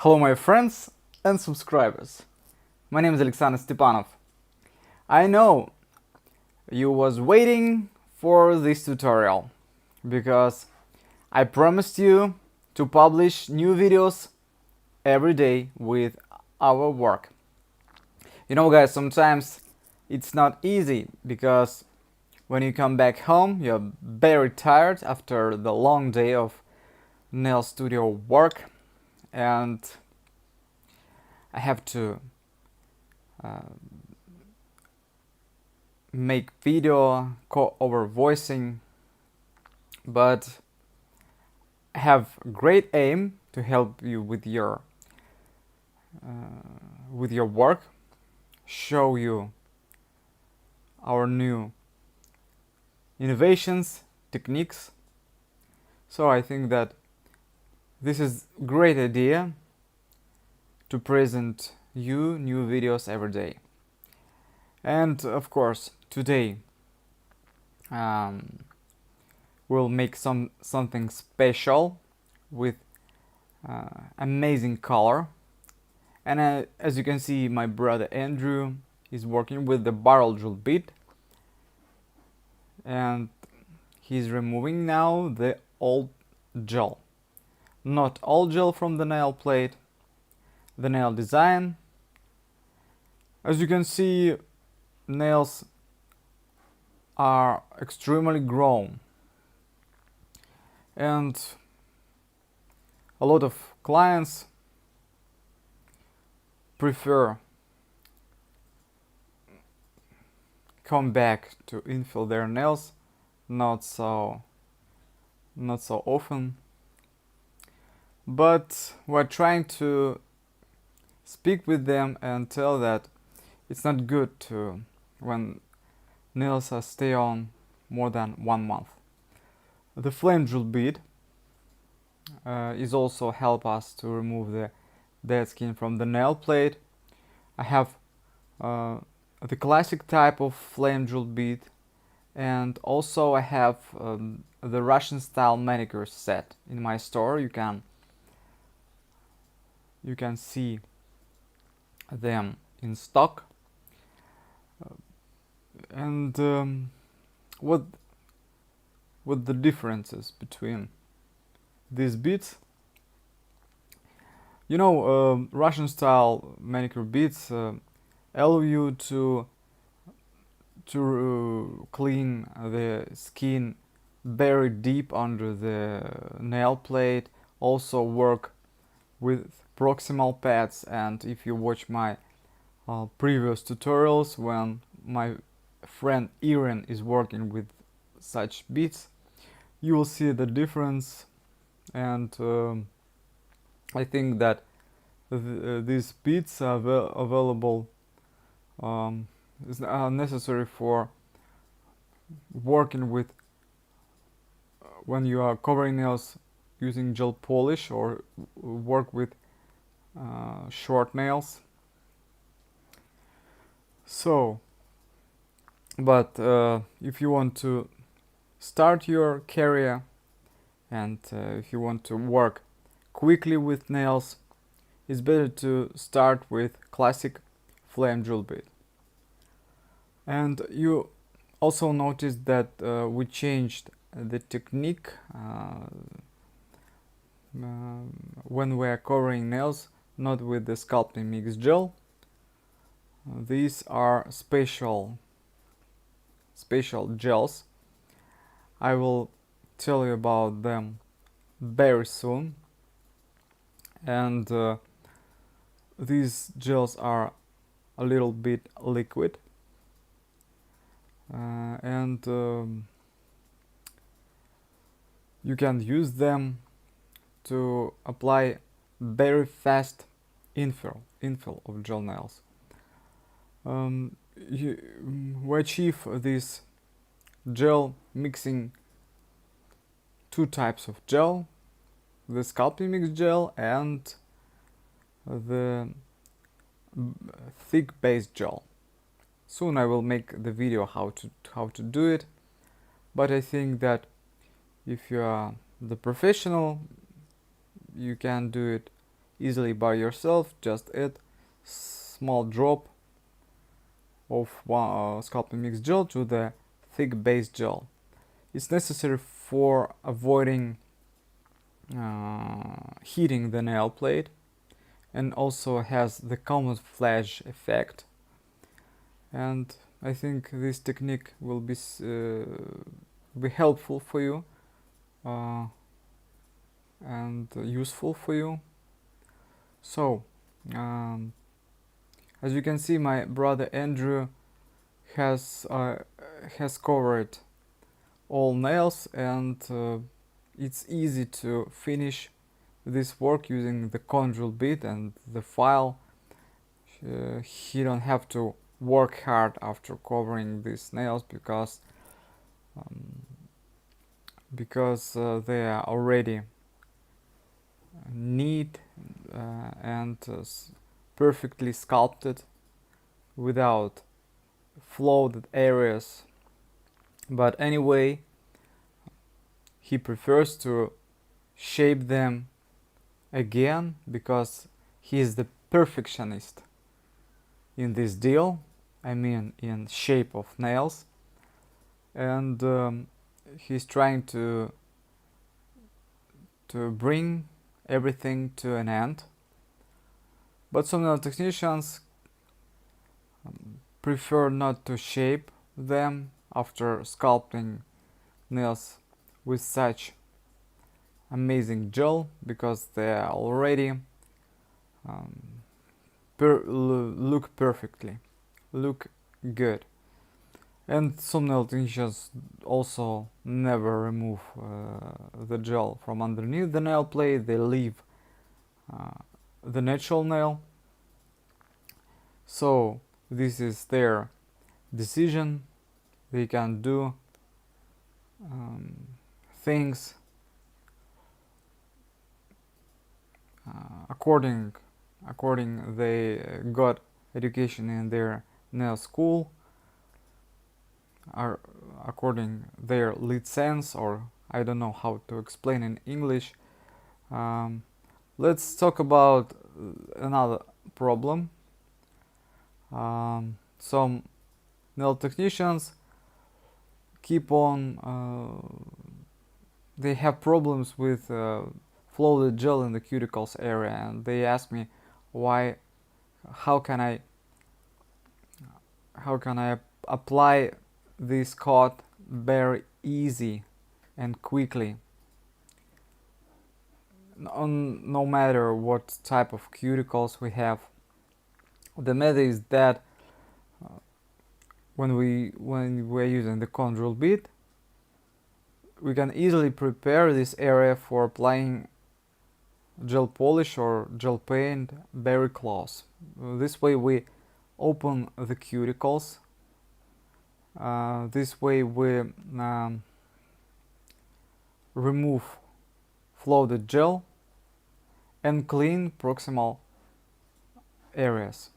Hello my friends and subscribers. My name is Alexander Stepanov. I know you was waiting for this tutorial because I promised you to publish new videos every day with our work. You know guys, sometimes it's not easy because when you come back home you're very tired after the long day of nail studio work, and I have to make video over voicing, but I have great aim to help you with your work, show you our new innovations, techniques. So I think that this is great idea to present you new videos every day. And of course today we'll make something special with amazing color. And as you can see, my brother Andrew is working with the barrel drill bit, and he's removing now the old gel. Not all gel from the nail plate, the nail design. As you can see, nails are extremely grown, and a lot of clients prefer come back to infill their nails not so often, but we're trying to speak with them and tell that it's not good to when nails stay on more than 1 month. The flame drill bit is also help us to remove the dead skin from the nail plate. I have the classic type of flame drill bit, and also I have the Russian style manicure set in my store. You can see them in stock. And what the differences between these bits? You know, Russian style manicure bits allow you to clean the skin very deep under the nail plate, also work with proximal pads. And if you watch my previous tutorials when my friend Irene is working with such bits, you will see the difference. And I think that these bits are available, are necessary for working with when you are covering nails using gel polish or work with short nails. So, but if you want to start your career and if you want to work quickly with nails, it's better to start with classic flame drill bit. And you also noticed that we changed the technique when we are covering nails, not with the sculpting mix gel. These are special gels. I will tell you about them very soon. And these gels are a little bit liquid, and you can use them to apply very fast infill of gel nails. We achieve this gel mixing two types of gel, the sculpting mix gel and the thick base gel. Soon I will make the video how to do it, but I think that if you are the professional, you can do it easily by yourself. Just add small drop of sculpting mix gel to the thick base gel. It's necessary for avoiding heating the nail plate, and also has the camouflage effect. And I think this technique will be helpful for you and useful for you. So as you can see, my brother Andrew has covered all nails, and it's easy to finish this work using the control bit and the file. He don't have to work hard after covering these nails because they are already neat and perfectly sculpted without flawed areas. But anyway, he prefers to shape them again because he is the perfectionist in this deal. I mean, in shape of nails, and he's trying to bring everything to an end. But some nail technicians prefer not to shape them after sculpting nails with such amazing gel because they are already look perfectly, look good. And some nail technicians also never remove the gel from underneath the nail plate. They leave the natural nail. So this is their decision. They can do things according they got education in their nail school, or according their license, or I don't know how to explain in English. Let's talk about another problem. Some nail technicians keep on they have problems with floated gel in the cuticles area, and they ask me how can I apply this coat very easy and quickly no matter what type of cuticles we have. The matter is that when we're using the control bit, we can easily prepare this area for applying gel polish or gel paint very close. This way we open the cuticles. This way we remove floated gel and clean proximal areas.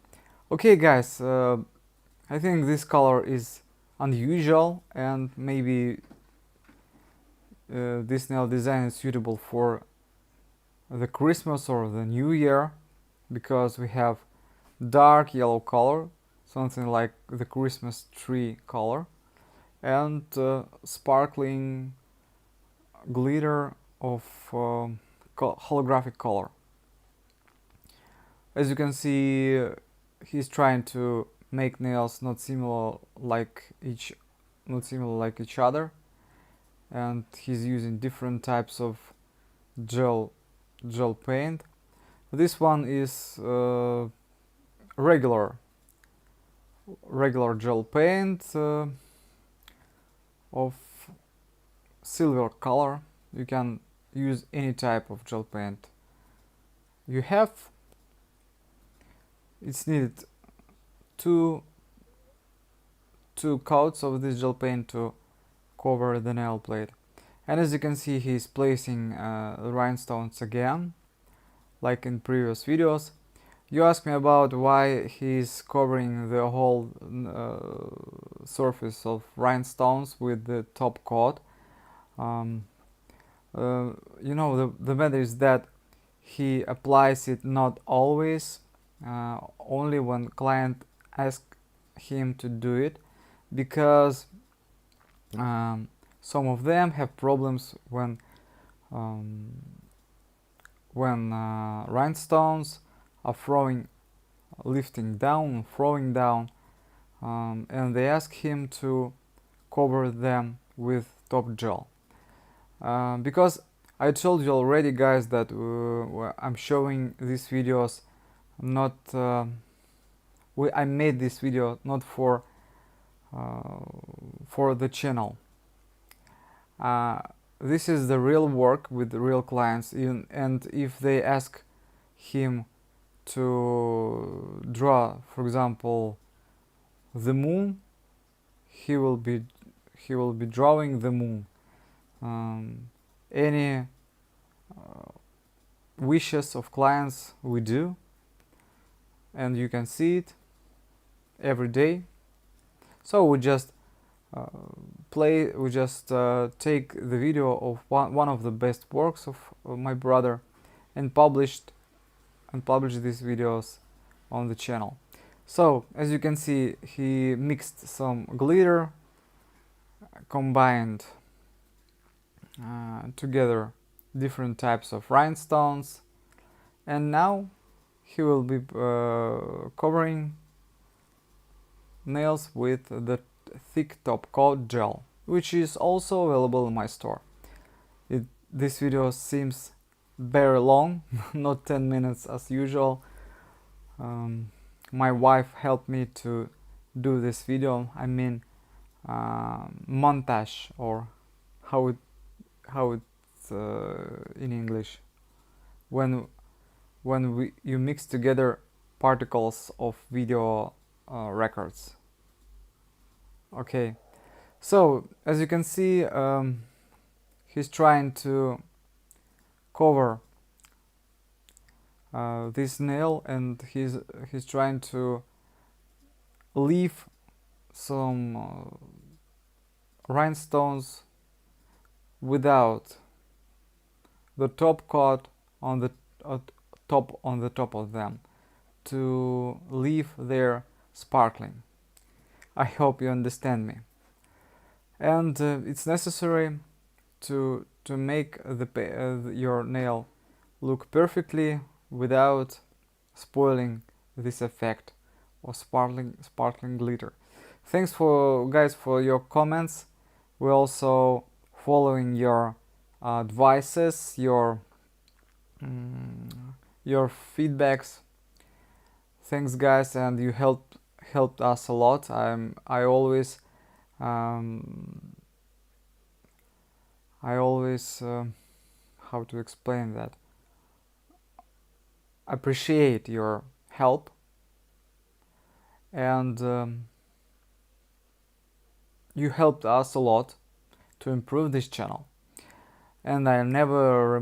Okay guys, I think this color is unusual, and maybe this nail design is suitable for the Christmas or the New Year, because we have dark yellow color, something like the Christmas tree color, and sparkling glitter of holographic color. As you can see, he's trying to make nails not similar like each other, and he's using different types of gel paint. This one is regular gel paint of silver color. You can use any type of gel paint you have. It's needed two coats of this gel paint to cover the nail plate. And as you can see, he's placing rhinestones again, like in previous videos. You asked me about why he's covering the whole surface of rhinestones with the top coat. You know, the matter is that he applies it not always, only when client asks him to do it, because some of them have problems when rhinestones are lifting down, throwing down, and they ask him to cover them with top gel. Because I told you already, guys, that I'm showing these videos not I made this video not for the channel. This is the real work with the real clients, and if they ask him to draw, for example, the moon, he will be drawing the moon. Any wishes of clients we do, and you can see it every day. So we just take the video of one of the best works of my brother and publish these videos on the channel. So as you can see, he mixed some glitter, combined together different types of rhinestones, and now he will be covering nails with the thick top coat gel, which is also available in my store. This video seems very long, not 10 minutes as usual. My wife helped me to do this video. I mean montage, or how it's in English, when you mix together particles of video records. Okay, so as you can see, he's trying to cover this nail, and he's trying to leave some rhinestones without the top coat on the top of them, to leave their sparkling. I hope you understand me. And it's necessary to make your nail look perfectly without spoiling this effect of sparkling glitter. Thanks guys for your comments. We're also following your advices, your feedbacks. Thanks, guys, and you helped us a lot. I always how to explain that, appreciate your help, and you helped us a lot to improve this channel, and I never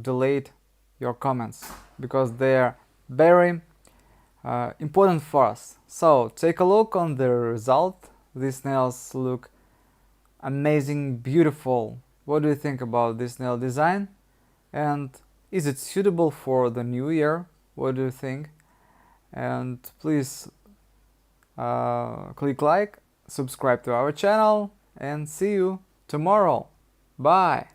delete your comments, because they are very important for us. So take a look on the result. These nails look amazing, beautiful. What do you think about this nail design? And is it suitable for the new year? What do you think? And please click like, subscribe to our channel, and see you tomorrow. Bye!